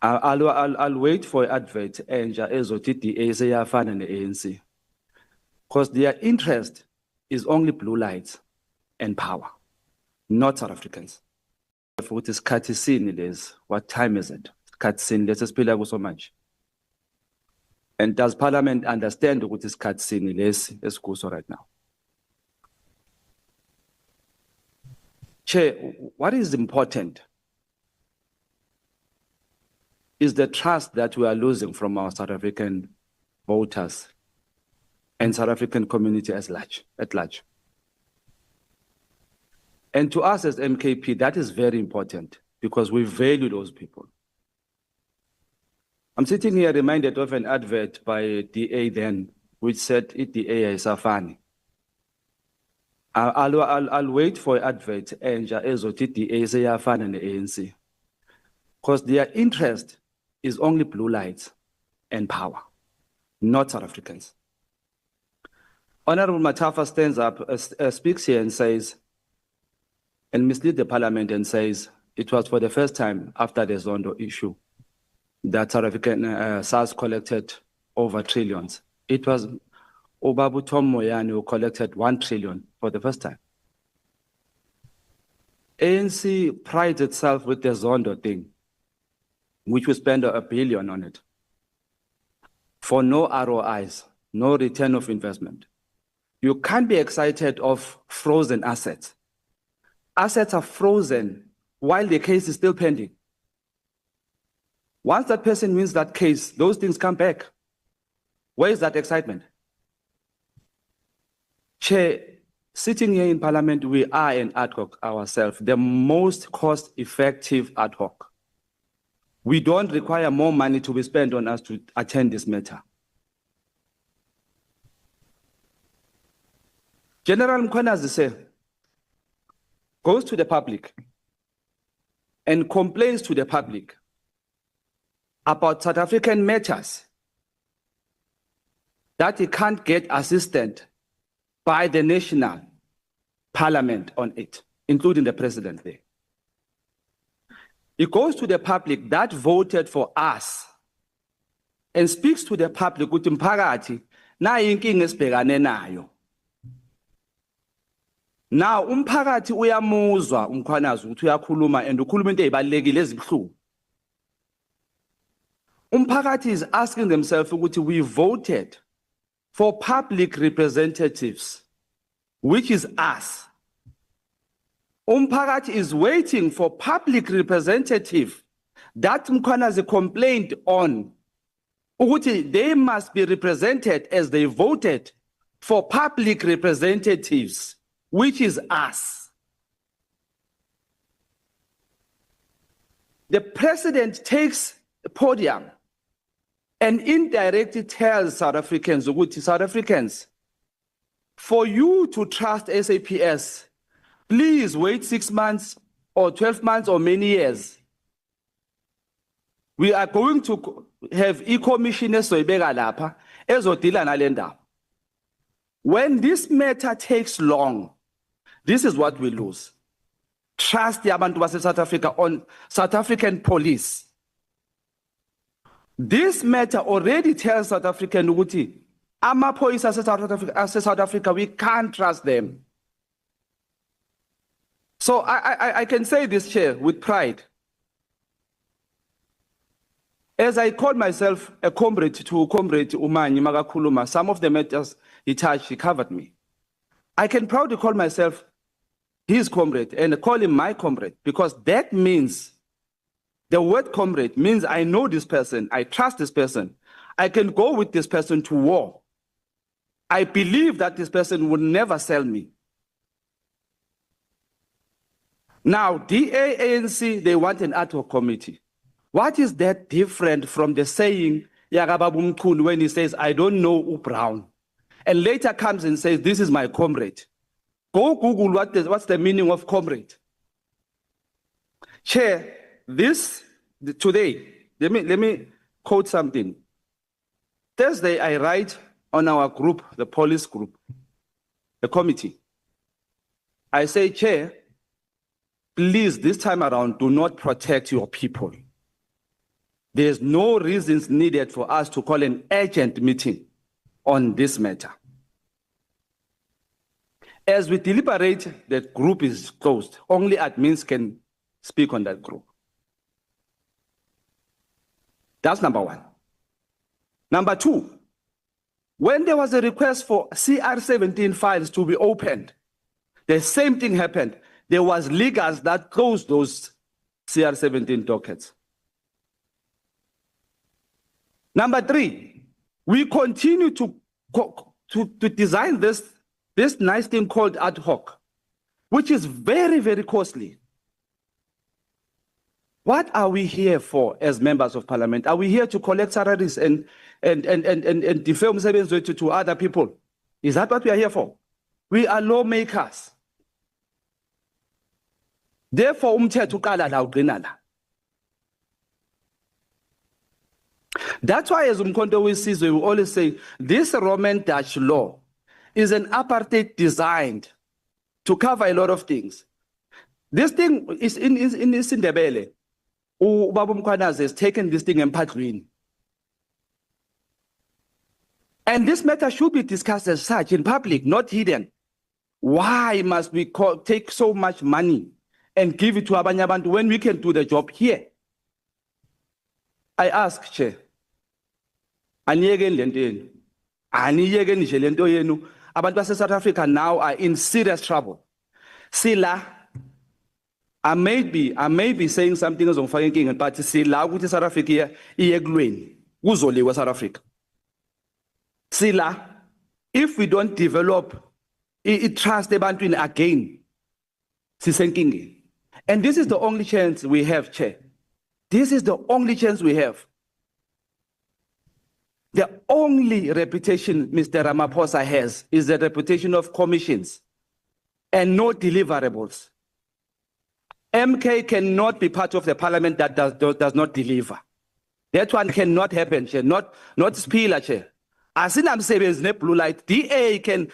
I'll wait for advert entsha ezothi iDA seyafana neANC. Because their interest is only blue lights and power, not South Africans. Futhi isikhathi sini lezi, what time is it? Isikhathi sini lesi esiphila kuso manje. And does Parliament understand ukuthi isikhathi sini lesi esikuso right now? Chair, what is important is the trust that we are losing from our South African voters and South African community at large. And to us as MKP, that is very important because we value those people. I'm sitting here reminded of an advert by DA then, which said, "DA is afani." I'll wait for advert entsha ezothi iDA seyafana neANC. Because their interest is only blue lights and power, not South Africans. Honorable Matafa stands up, speaks here and says, and misleads the Parliament and says, it was for the first time after the Zondo issue that South African SARS collected over trillions. It was Obabu Tom Moyane who collected 1 trillion for the first time. ANC prides itself with the Zondo thing, which we spend $1 billion on it, for no ROIs, no return of investment. You can't be excited of frozen assets. Assets are frozen while the case is still pending. Once that person wins that case, those things come back. Where is that excitement? Chair, sitting here in Parliament, we are an ad hoc ourselves, the most cost-effective ad hoc. We don't require more money to be spent on us to attend this matter. General Mkhwanazi goes to the public and complains to the public about South African matters that he can't get assistance by the national parliament on it, including the president there. He goes to the public that voted for us and speaks to the public ukuthi mphakathi nayi inkinga esibhekane nayo. Now umphakathi uyamuzwa uMkhwanazi ukuthi uyakhuluma and ukhuluma into ezibalekile ezibhlungu. Umphakathi is asking themselves ukuthi we voted for public representatives, which is us. Umphakathi is waiting for public representative that Mkhwanazi complained on. Ukuthi they must be represented as they voted for public representatives, which is us. The president takes the podium and indirectly tells South Africans, ukuthi South Africans, for you to trust SAPS, please wait 6 months or 12 months or many years. We are going to have e-commissioners soyibeka lapha ezodila nale ndaba. When this matter takes long, this is what we lose. Trust yabantu base South Africa on South African police. This matter already tells South African ukuthi amaphoyisa ase South Africa, we can't trust them. So I can say this, Chair, with pride. As I call myself a comrade to Comrade Umanyi Magakuluma, some of the matters he touched, he covered me. I can proudly call myself his comrade and call him my comrade, because that means, the word comrade means I know this person, I trust this person, I can go with this person to war. I believe that this person would never sell me. Now, DA, ANC, they want an ad hoc committee. What is that different from the saying, Yagababu Mkhulu, when he says, I don't know Brown, and later comes and says, this is my comrade? Go Google what's the meaning of comrade. Chair, today, let me quote something. Thursday, I write on our group, the police group, the committee. I say, Chair, please, this time around, do not protect your people. there's no reasons needed for us to call an urgent meeting on this matter. As we deliberate, that group is closed. Only admins can speak on that group. That's number one. Number two, when there was a request for CR17 files to be opened, the same thing happened. There was legals that closed those CR17 dockets. Number three, we continue to design this nice thing called ad hoc, which is very, very costly. What are we here for as members of parliament? Are we here to collect salaries and defame services to other people? Is that what we are here for? We are lawmakers. Therefore, umthetho uqala la ugcina la. That's why as Umkhonto weSizwe we always say this Roman Dutch law is an apartheid designed to cover a lot of things. This thing is in Isindebele. Ubaba uMkhwanazi has taken this thing emphadlweni. And this matter should be discussed as such in public, not hidden. Why must we take so much money and give it to abanye abantu when we can do the job here? I ask, Chair, aniyekeni lento yenu. Aniyekeni nje lento yenu. Abantu base South Africa now are in serious trouble. Sila, I may be saying something as ongifaka inkinga, but sila ukuthi South Africa iye kulweni kuzoliwa South Africa. Sila, if we don't develop trust ebantwini again, sisenkingeni. And this is the only chance we have, Chair. This is the only chance we have. The only reputation Mr. Ramaphosa has is the reputation of commissions and no deliverables. MK cannot be part of the parliament that does not deliver. That one cannot happen, Chair. Not Spiller, Chair. Asinamsebenzi ne-blue light. DA can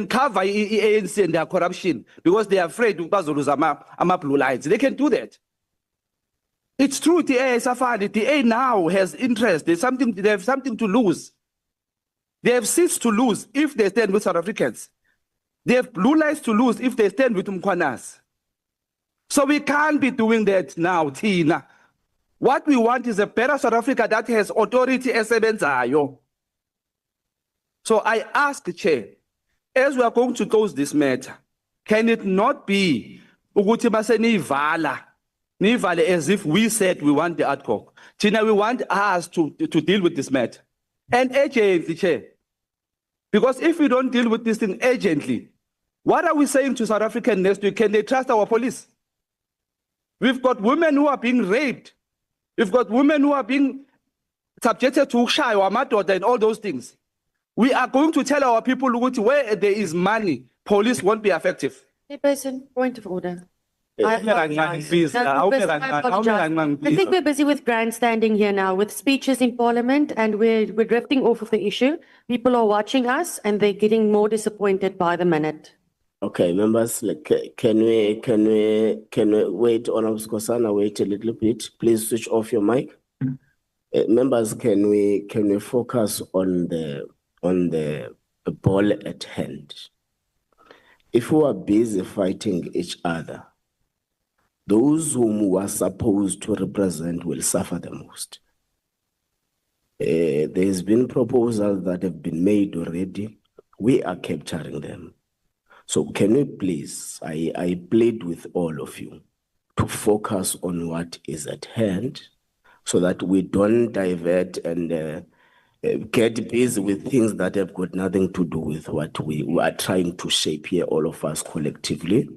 cover ANC and their corruption because they are afraid to bazoluza ama-blue lights. They can do that. It's true, DA Safari. DA now has interest. They have something to lose. They have seats to lose if they stand with South Africans. They have blue lights to lose if they stand with Umkhwanazi. So we can't be doing that now, Tina. What we want is a better South Africa that has authority esebenzayo. So I ask the Chair, as we are going to close this matter, can it not be ukuthi base nivale as if we said we want the ad hoc? Tina, we want us to deal with this matter. And urgently, Chair. Because if we don't deal with this thing urgently, what are we saying to South Africans next week? Can they trust our police? We've got women who are being raped. We've got women who are being subjected to Hhayi amadoda and all those things. We are going to tell our people where there is money, police won't be effective. Person, point of order. I Please, I think we're busy with grandstanding here now, with speeches in Parliament, and we're drifting off of the issue. People are watching us, and they're getting more disappointed by the minute. Okay, members, can we wait, Honorable Skosana, wait a little bit. Please switch off your mic. Members, can we focus on the ball at hand? If we are busy fighting each other, those whom we are supposed to represent will suffer the most. There's been proposals that have been made already. We are capturing them. So can we please, I plead with all of you to focus on what is at hand so that we don't divert and get busy with things that have got nothing to do with what we are trying to shape here, all of us collectively.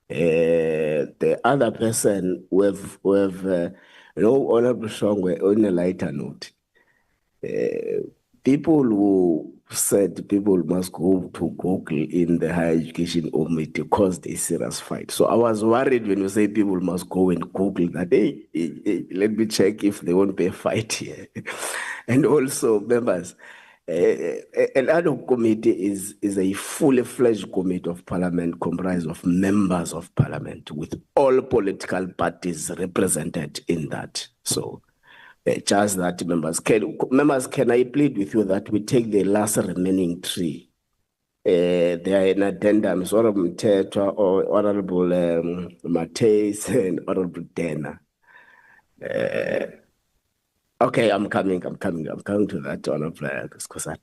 The other person who have Honorable Shongwe, on a lighter note, people who said people must go to Google in the higher education committee caused a serious fight. So I was worried when you say people must go and Google that, hey, let me check if there won't be a fight here. And also, members, an ad hoc committee is a fully fledged committee of parliament comprised of members of parliament with all political parties represented in that. So Just that, members. Can I plead with you that we take the last remaining three? They are in addendums, Honorable Mtetwa or Honorable Mateus and Honorable Dena. Okay, I'm coming to that, Honorable Skhosana.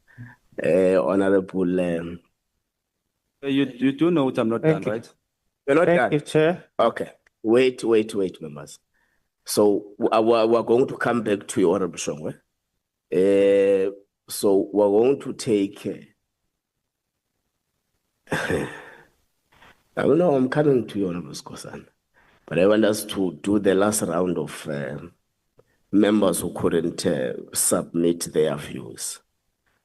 Honorable. You do know I'm not done, right? You're not Thank done. you, Chair. Okay, wait, members. So we're going to come back to you, Honorable Shongwe. So we're going to take. I don't know. I'm coming to you, Honorable Skhosana, but I want us to do the last round of members who couldn't submit their views.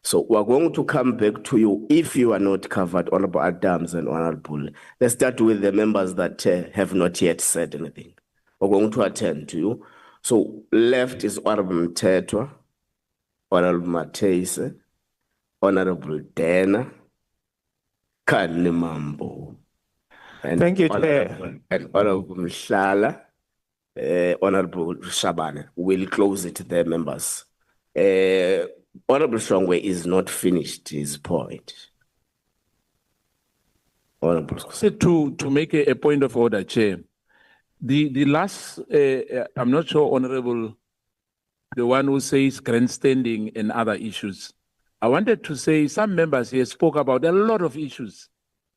So we're going to come back to you if you are not covered, Honorable Adams and Honorable. Let's start with the members that have not yet said anything. We're going to attend to you. So left is Honorable Mtetwa, Honorable Mateus, Honorable Dena, Kanimambo. Thank you, Chair. And Honorable Mhlala, Honorable Shabane. We'll close it there, members. Honorable Shongwe is not finished his point. Honorable Skhosana. To make a point of order, Chair. The last, I'm not sure, Honorable, the one who says grandstanding and other issues. I wanted to say some members here spoke about a lot of issues,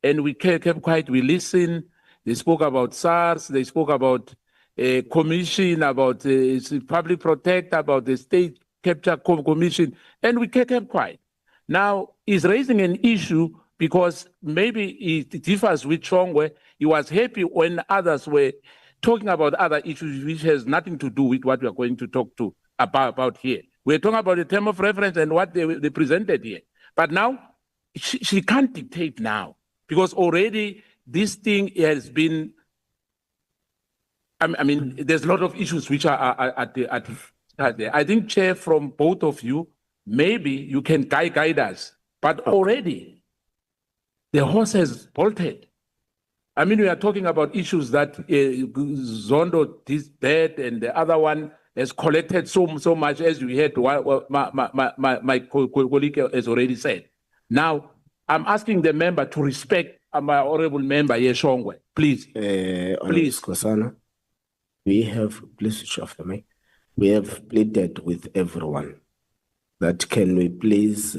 and we kept quiet. We listened. They spoke about SARS. They spoke about a commission, about public protect, about the state capture commission, and we kept quiet. Now he's raising an issue because maybe it differs with Shongwe. He was happy when others were talking about other issues which has nothing to do with what we are going to talk about here. We're talking about the term of reference and what they presented here. But now, she can't dictate now, because already this thing has been, I mean, there's a lot of issues which are at there. I think, Chair, from both of you, maybe you can guide us. But already, the horse has bolted. I mean, we are talking about issues that Zondo, this bad, and the other one has collected so much, as we heard, my colleague has already said. Now, I'm asking the member to respect my honorable member, Shongwe, please. Please, Skhosana, please switch off the mic. We have pleaded with everyone that can we please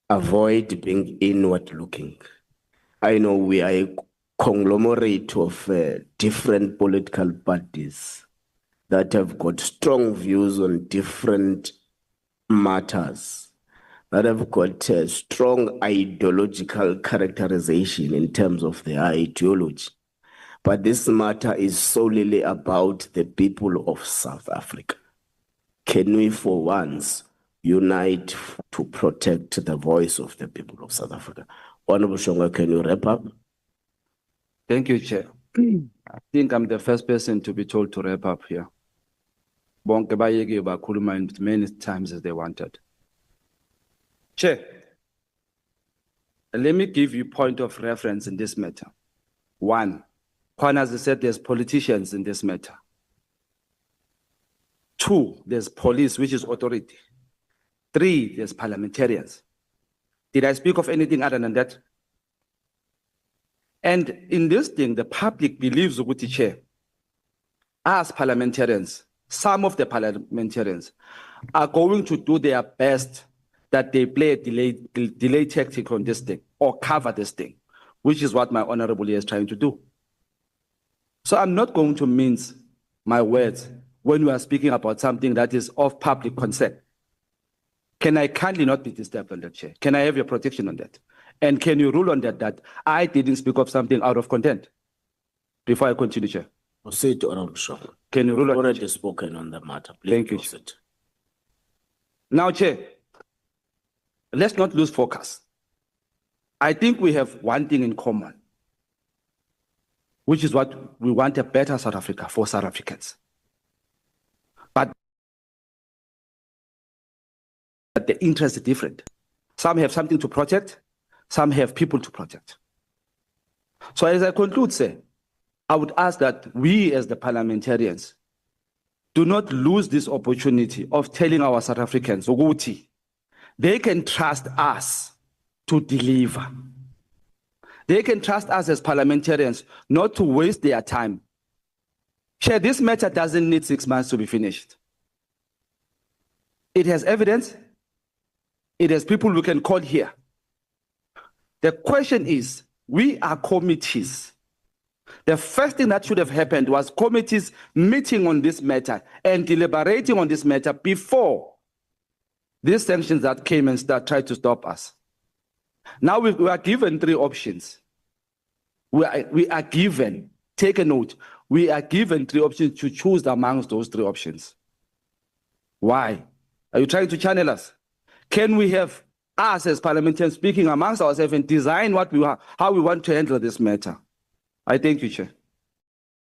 avoid being inward looking. I know we are a conglomerate of different political parties that have got strong views on different matters, that have got a strong ideological characterization in terms of their ideology. But this matter is solely about the people of South Africa. Can we for once unite to protect the voice of the people of South Africa? Honorable Shongwe, can you wrap up? Thank you, Chair. I think I'm the first person to be told to wrap up here. Bonke bayeke bakhuluma many times as they wanted. Chair, let me give you point of reference in this matter. One, as I said, there's politicians in this matter. Two, there's police, which is authority. Three, there's parliamentarians. Did I speak of anything other than that? And in this thing, the public believes, Uguti Chair, as parliamentarians, some of the parliamentarians are going to do their best that they play a delay tactic on this thing or cover this thing, which is what my honorable is trying to do. So I'm not going to mince my words when we are speaking about something that is of public concern. Can I kindly not be disturbed on that, Chair? Can I have your protection on that? And can you rule on that I didn't speak of something out of content? Before I continue, Chair. Proceed, Honorable Shongwe. Can you rule on already spoken on the matter? Please Thank you. Proceed. Now, Chair, let's not lose focus. I think we have one thing in common, which is what we want: a better South Africa for South Africans. But the interest is different. Some have something to protect, some have people to protect. So as I conclude, sir, I would ask that we as the parliamentarians do not lose this opportunity of telling our South Africans ukuthi they can trust us to deliver. They can trust us as parliamentarians not to waste their time. Chair, this matter doesn't need 6 months to be finished. It has evidence. It has people we can call here. The question is, we are committees. The first thing that should have happened was committees meeting on this matter and deliberating on this matter before these sanctions that came and tried to stop us. Now we are given 3 options. We are given, take a note, we are given 3 options to choose amongst those 3 options. Why? Are you trying to channel us? Can we have us as parliamentarians speaking amongst ourselves and design what how we want to handle this matter? I thank you, Chair.